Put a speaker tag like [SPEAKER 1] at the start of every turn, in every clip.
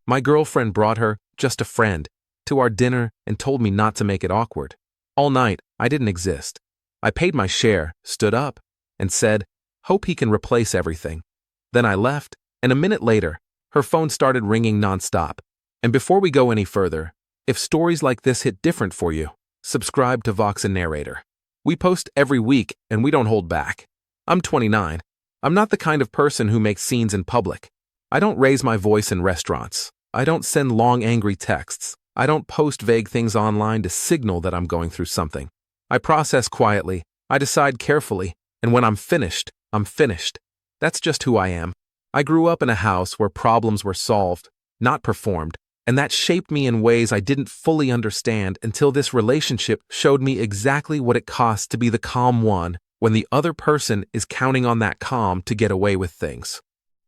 [SPEAKER 1] My girlfriend brought her, just a friend, to our dinner and told me not to make it awkward. All night, I didn't exist. I paid my share, stood up, and said, "Hope he can replace everything." Then I left, and a minute later, her phone started ringing nonstop. And before we go any further, if stories like this hit different for you, subscribe to Vox and Narrator. We post every week, and we don't hold back. I'm 29. I'm not the kind of person who makes scenes in public. I don't raise my voice in restaurants. I don't send long, angry texts. I don't post vague things online to signal that I'm going through something. I process quietly. I decide carefully. And when I'm finished, I'm finished. That's just who I am. I grew up in a house where problems were solved, not performed, and that shaped me in ways I didn't fully understand until this relationship showed me exactly what it costs to be the calm one when the other person is counting on that calm to get away with things.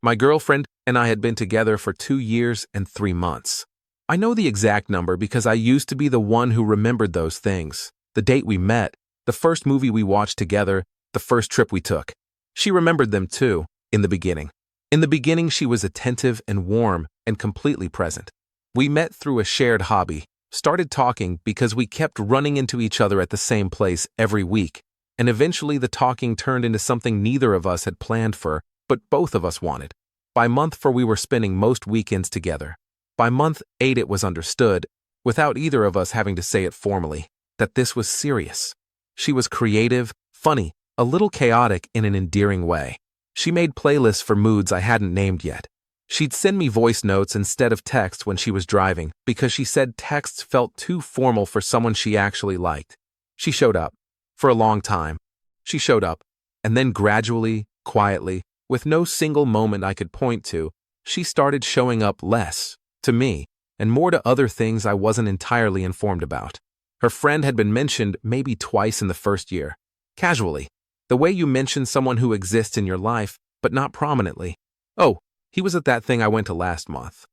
[SPEAKER 1] My girlfriend and I had been together for 2 years and 3 months. I know the exact number because I used to be the one who remembered those things. The date we met, the first movie we watched together, the first trip we took. She remembered them too, in the beginning. In the beginning, she was attentive and warm and completely present. We met through a shared hobby, started talking because we kept running into each other at the same place every week, and eventually the talking turned into something neither of us had planned for, but both of us wanted. By month 4, we were spending most weekends together. By month 8, it was understood, without either of us having to say it formally, that this was serious. She was creative, funny, a little chaotic in an endearing way. She made playlists for moods I hadn't named yet. She'd send me voice notes instead of text when she was driving because she said texts felt too formal for someone she actually liked. She showed up. For a long time. She showed up. And then gradually, quietly, with no single moment I could point to, she started showing up less, to me, and more to other things I wasn't entirely informed about. Her friend had been mentioned maybe twice in the first year. Casually. The way you mention someone who exists in your life, but not prominently. "Oh, he was at that thing I went to last month."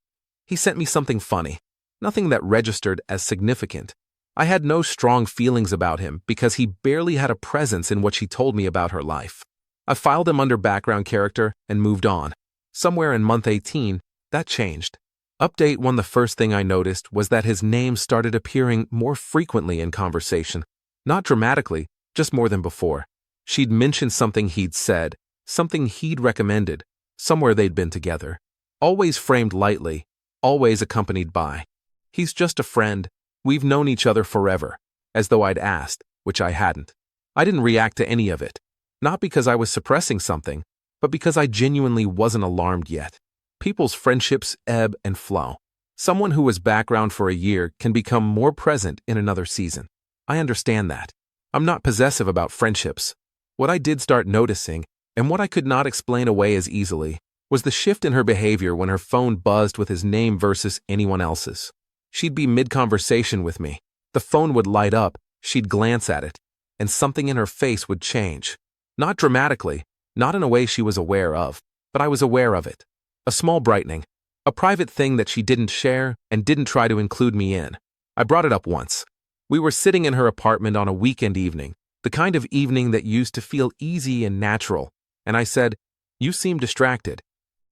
[SPEAKER 1] He sent me something funny. Nothing that registered as significant. I had no strong feelings about him because he barely had a presence in what she told me about her life. I filed him under background character and moved on. Somewhere in month 18, that changed. Update 1. The first thing I noticed was that his name started appearing more frequently in conversation. Not dramatically, just more than before. She'd mentioned something he'd said, something he'd recommended, somewhere they'd been together. Always framed lightly, always accompanied by, "He's just a friend. We've known each other forever," as though I'd asked, which I hadn't. I didn't react to any of it, not because I was suppressing something, but because I genuinely wasn't alarmed yet. People's friendships ebb and flow. Someone who was background for a year can become more present in another season. I understand that. I'm not possessive about friendships. What I did start noticing, and what I could not explain away as easily, was the shift in her behavior when her phone buzzed with his name versus anyone else's. She'd be mid-conversation with me. The phone would light up, she'd glance at it, and something in her face would change. Not dramatically, not in a way she was aware of, but I was aware of it. A small brightening. A private thing that she didn't share and didn't try to include me in. I brought it up once. We were sitting in her apartment on a weekend evening, the kind of evening that used to feel easy and natural, and I said, "You seem distracted."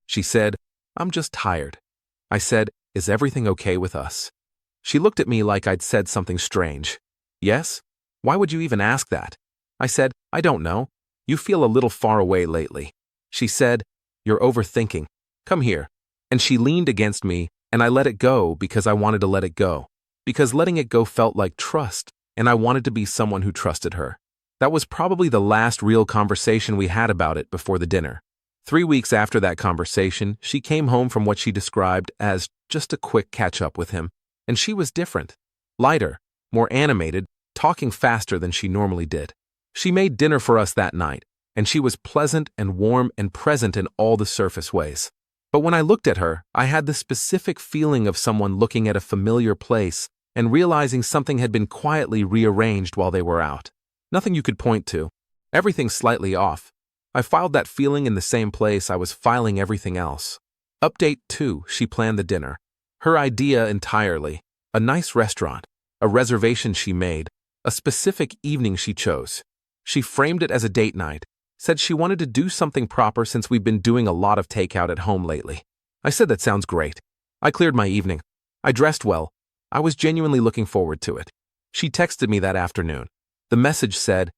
[SPEAKER 1] She said, "I'm just tired." I said, "Is everything okay with us?" She looked at me like I'd said something strange. "Yes? Why would you even ask that?" I said, "I don't know. You feel a little far away lately." She said, "You're overthinking. Come here." And she leaned against me, and I let it go because I wanted to let it go. Because letting it go felt like trust, and I wanted to be someone who trusted her. That was probably the last real conversation we had about it before the dinner. 3 weeks after that conversation, she came home from what she described as just a quick catch-up with him, and she was different. Lighter, more animated, talking faster than she normally did. She made dinner for us that night, and she was pleasant and warm and present in all the surface ways. But when I looked at her, I had the specific feeling of someone looking at a familiar place and realizing something had been quietly rearranged while they were out. Nothing you could point to. Everything slightly off. I filed that feeling in the same place I was filing everything else. Update 2. She planned the dinner. Her idea entirely. A nice restaurant. A reservation she made. A specific evening she chose. She framed it as a date night. Said she wanted to do something proper since we've been doing a lot of takeout at home lately. I said that sounds great. I cleared my evening. I dressed well. I was genuinely looking forward to it. She texted me that afternoon. The message said,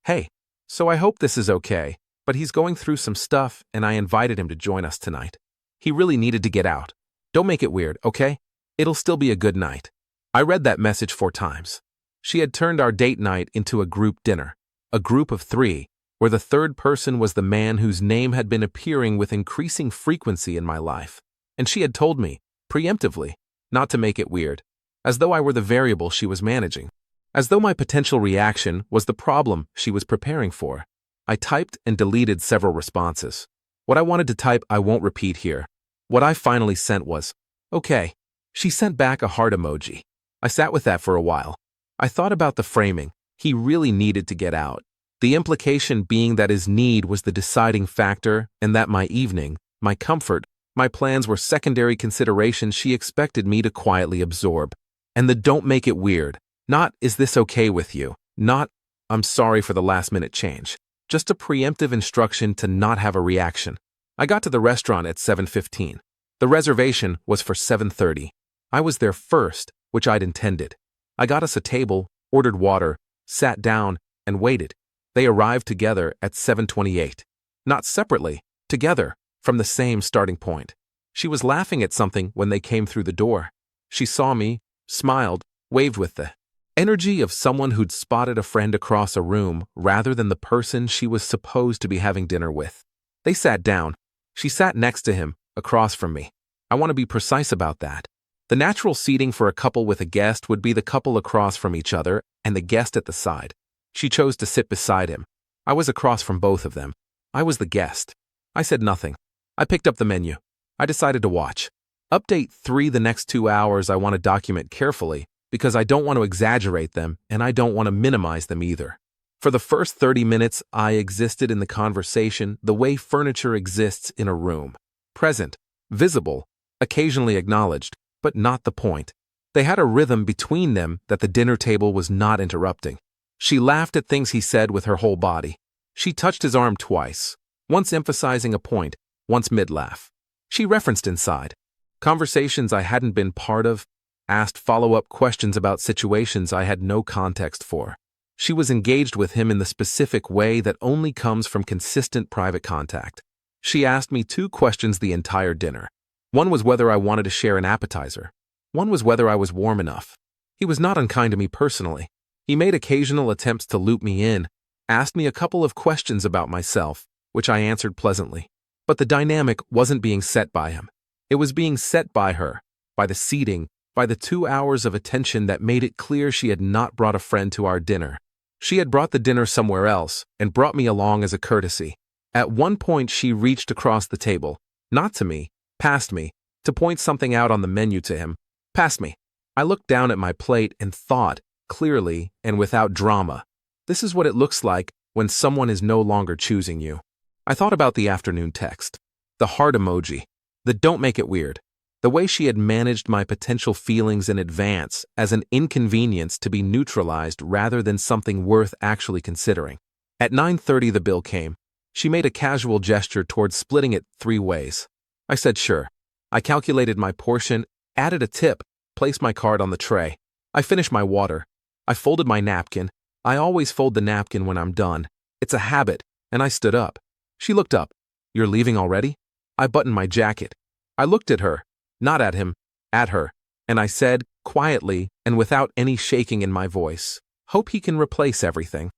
[SPEAKER 1] "Hey, so I hope this is okay, but he's going through some stuff and I invited him to join us tonight. He really needed to get out. Don't make it weird, okay? It'll still be a good night." I read that message 4 times. She had turned our date night into a group dinner, a group of 3, where the third person was the man whose name had been appearing with increasing frequency in my life. And she had told me, preemptively, not to make it weird, as though I were the variable she was managing, as though my potential reaction was the problem she was preparing for. I typed and deleted several responses. What I wanted to type I won't repeat here. What I finally sent was, "Okay." She sent back a heart emoji. I sat with that for a while. I thought about the framing. He really needed to get out. The implication being that his need was the deciding factor and that my evening, my comfort, my plans were secondary considerations she expected me to quietly absorb. And the "don't make it weird," not "is this okay with you," not "I'm sorry for the last-minute change," just a preemptive instruction to not have a reaction. I got to the restaurant at 7:15. The reservation was for 7:30. I was there first, which I'd intended. I got us a table, ordered water, sat down, and waited. They arrived together at 7:28. Not separately, together, from the same starting point. She was laughing at something when they came through the door. She saw me, smiled, waved with the energy of someone who'd spotted a friend across a room rather than the person she was supposed to be having dinner with. They sat down. She sat next to him, across from me. I want to be precise about that. The natural seating for a couple with a guest would be the couple across from each other and the guest at the side. She chose to sit beside him. I was across from both of them. I was the guest. I said nothing. I picked up the menu. I decided to watch. Update 3 the next 2 hours I want to document carefully because I don't want to exaggerate them and I don't want to minimize them either. For the first 30 minutes, I existed in the conversation the way furniture exists in a room. Present, visible, occasionally acknowledged, but not the point. They had a rhythm between them that the dinner table was not interrupting. She laughed at things he said with her whole body. She touched his arm twice, once emphasizing a point, once mid-laugh. She referenced inside conversations I hadn't been part of, asked follow-up questions about situations I had no context for. She was engaged with him in the specific way that only comes from consistent private contact. She asked me 2 questions the entire dinner. One was whether I wanted to share an appetizer. One was whether I was warm enough. He was not unkind to me personally. He made occasional attempts to loop me in, asked me a couple of questions about myself, which I answered pleasantly. But the dynamic wasn't being set by him. It was being set by her, by the seating, by the 2 hours of attention that made it clear she had not brought a friend to our dinner. She had brought the dinner somewhere else and brought me along as a courtesy. At one point she reached across the table, not to me, past me, to point something out on the menu to him, past me. I looked down at my plate and thought, clearly and without drama, this is what it looks like when someone is no longer choosing you. I thought about the afternoon text, the heart emoji, the "don't make it weird," the way she had managed my potential feelings in advance as an inconvenience to be neutralized rather than something worth actually considering. At 9:30 the bill came. She made a casual gesture towards splitting it 3 ways. I said sure. I calculated my portion, added a tip, placed my card on the tray. I finished my water. I folded my napkin. I always fold the napkin when I'm done. It's a habit, and I stood up. She looked up. "You're leaving already?" I buttoned my jacket. I looked at her, not at him, at her, and I said, quietly and without any shaking in my voice, "Hope he can replace everything."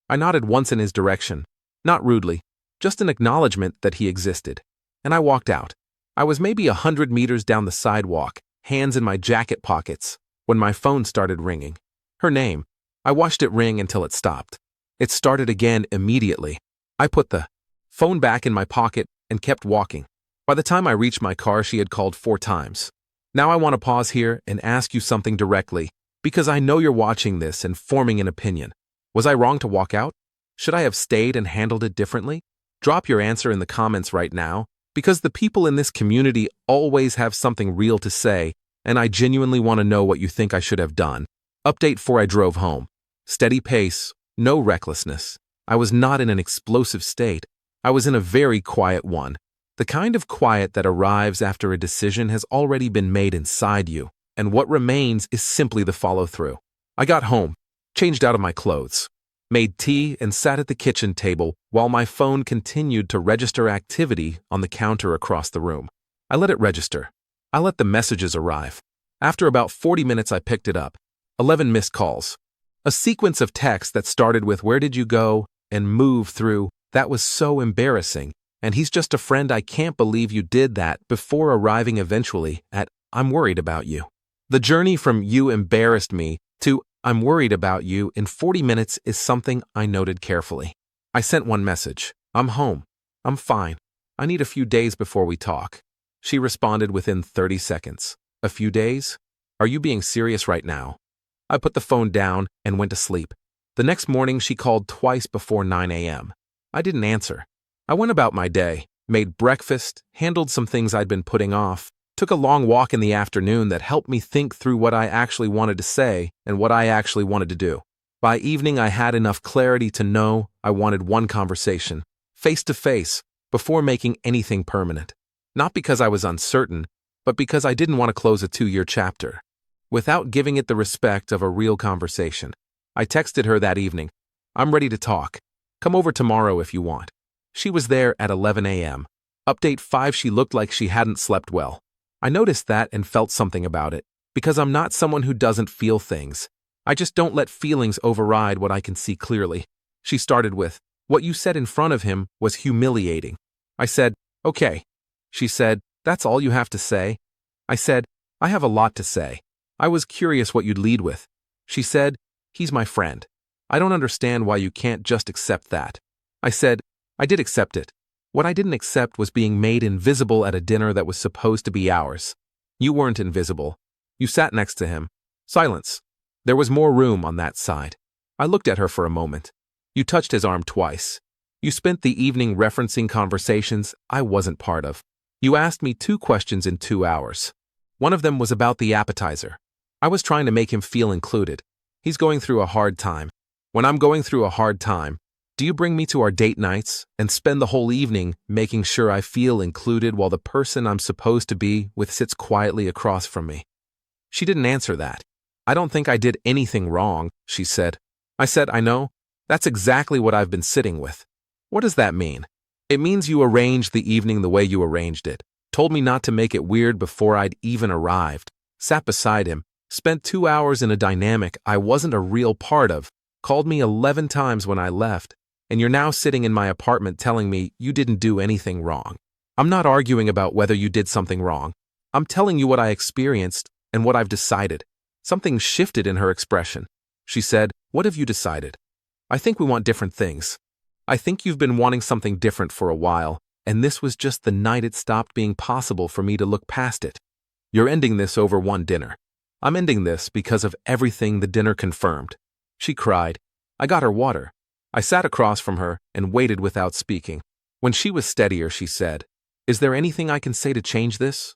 [SPEAKER 1] I nodded once in his direction, not rudely, just an acknowledgement that he existed, and I walked out. I was maybe 100 meters down the sidewalk, hands in my jacket pockets, when my phone started ringing. Her name. I watched it ring until it stopped. It started again immediately. I put the phone back in my pocket and kept walking. By the time I reached my car, she had called 4 times. Now I want to pause here and ask you something directly, because I know you're watching this and forming an opinion. Was I wrong to walk out? Should I have stayed and handled it differently? Drop your answer in the comments right now, because the people in this community always have something real to say, and I genuinely want to know what you think I should have done. Update 4 I drove home. Steady pace, no recklessness. I was not in an explosive state. I was in a very quiet one. The kind of quiet that arrives after a decision has already been made inside you, and what remains is simply the follow-through. I got home, changed out of my clothes, made tea, and sat at the kitchen table while my phone continued to register activity on the counter across the room. I let it register. I let the messages arrive. After about 40 minutes, I picked it up. 11 missed calls. A sequence of texts that started with "Where did you go?" and moved through "That was so embarrassing," and "He's just a friend, I can't believe you did that," before arriving eventually at "I'm worried about you." The journey from "You embarrassed me" to "I'm worried about you" in 40 minutes is something I noted carefully. I sent one message: "I'm home. I'm fine. I need a few days before we talk." She responded within 30 seconds. "A few days? Are you being serious right now?" I put the phone down and went to sleep. The next morning, she called twice before 9 a.m. I didn't answer. I went about my day, made breakfast, handled some things I'd been putting off, took a long walk in the afternoon that helped me think through what I actually wanted to say and what I actually wanted to do. By evening, I had enough clarity to know I wanted one conversation, face to face, before making anything permanent. Not because I was uncertain, but because I didn't want to close a 2-year chapter without giving it the respect of a real conversation. I texted her that evening, "I'm ready to talk. Come over tomorrow if you want." She was there at 11 a.m. Update 5: she looked like she hadn't slept well. I noticed that and felt something about it, because I'm not someone who doesn't feel things. I just don't let feelings override what I can see clearly. She started with, "What you said in front of him was humiliating." I said, "Okay." She said, "That's all you have to say?" I said, "I have a lot to say. I was curious what you'd lead with." She said, "He's my friend. I don't understand why you can't just accept that." I said, "I did accept it. What I didn't accept was being made invisible at a dinner that was supposed to be ours. You weren't invisible. You sat next to him. Silence. There was more room on that side." I looked at her for a moment. "You touched his arm twice. You spent the evening referencing conversations I wasn't part of. You asked me 2 questions in 2 hours. One of them was about the appetizer. I was trying to make him feel included. He's going through a hard time. When I'm going through a hard time, do you bring me to our date nights and spend the whole evening making sure I feel included while the person I'm supposed to be with sits quietly across from me?" She didn't answer that. "I don't think I did anything wrong," she said. I said, "I know. That's exactly what I've been sitting with." "What does that mean?" "It means you arranged the evening the way you arranged it, told me not to make it weird before I'd even arrived, sat beside him, spent 2 hours in a dynamic I wasn't a real part of, called me 11 times when I left, and you're now sitting in my apartment telling me you didn't do anything wrong. I'm not arguing about whether you did something wrong. I'm telling you what I experienced and what I've decided." Something shifted in her expression. She said, "What have you decided?" "I think we want different things. I think you've been wanting something different for a while, and this was just the night it stopped being possible for me to look past it. You're ending this over one dinner. I'm ending this because of everything the dinner confirmed." She cried. I got her water. I sat across from her and waited without speaking. When she was steadier, she said, "Is there anything I can say to change this?"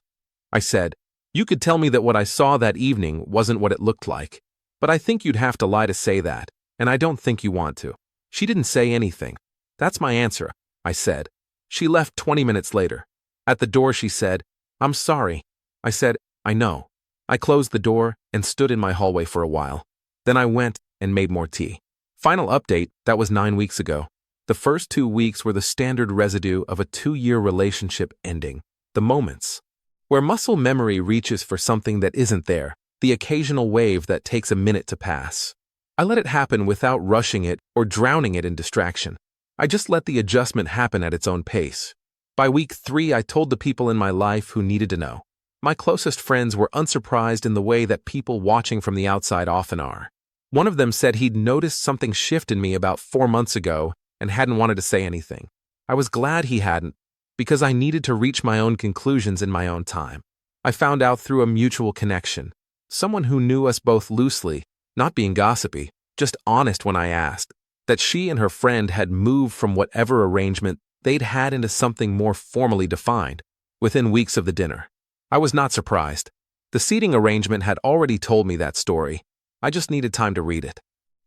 [SPEAKER 1] I said, "You could tell me that what I saw that evening wasn't what it looked like, but I think you'd have to lie to say that, and I don't think you want to." She didn't say anything. "That's my answer," I said. She left 20 minutes later. At the door, she said, "I'm sorry." I said, "I know." I closed the door and stood in my hallway for a while. Then I went and made more tea. Final update, that was 9 weeks ago. The first 2 weeks were the standard residue of a 2-year relationship ending. The moments where muscle memory reaches for something that isn't there, the occasional wave that takes a minute to pass. I let it happen without rushing it or drowning it in distraction. I just let the adjustment happen at its own pace. By week 3, I told the people in my life who needed to know. My closest friends were unsurprised in the way that people watching from the outside often are. One of them said he'd noticed something shift in me about 4 months ago and hadn't wanted to say anything. I was glad he hadn't, because I needed to reach my own conclusions in my own time. I found out through a mutual connection, someone who knew us both loosely, not being gossipy, just honest when I asked, that she and her friend had moved from whatever arrangement they'd had into something more formally defined, within weeks of the dinner. I was not surprised. The seating arrangement had already told me that story. I just needed time to read it.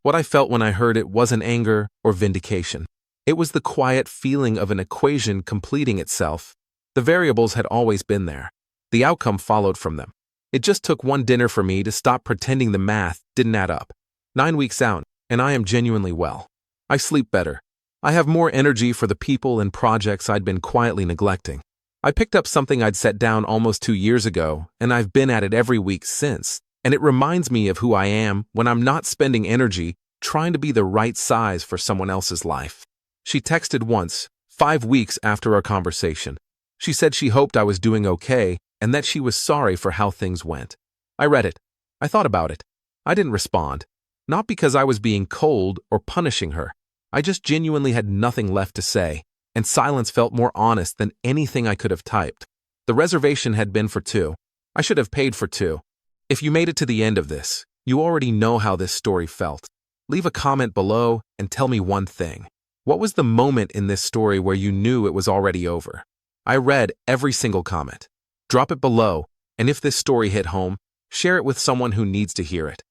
[SPEAKER 1] What I felt when I heard it wasn't anger or vindication. It was the quiet feeling of an equation completing itself. The variables had always been there. The outcome followed from them. It just took one dinner for me to stop pretending the math didn't add up. 9 weeks out, and I am genuinely well. I sleep better. I have more energy for the people and projects I'd been quietly neglecting. I picked up something I'd set down almost 2 years ago, and I've been at it every week since. And it reminds me of who I am when I'm not spending energy trying to be the right size for someone else's life. She texted once, 5 weeks after our conversation. She said she hoped I was doing okay and that she was sorry for how things went. I read it. I thought about it. I didn't respond. Not because I was being cold or punishing her. I just genuinely had nothing left to say, and silence felt more honest than anything I could have typed. The reservation had been for 2. I should have paid for 2. If you made it to the end of this, you already know how this story felt. Leave a comment below and tell me one thing. What was the moment in this story where you knew it was already over? I read every single comment. Drop it below, and if this story hit home, share it with someone who needs to hear it.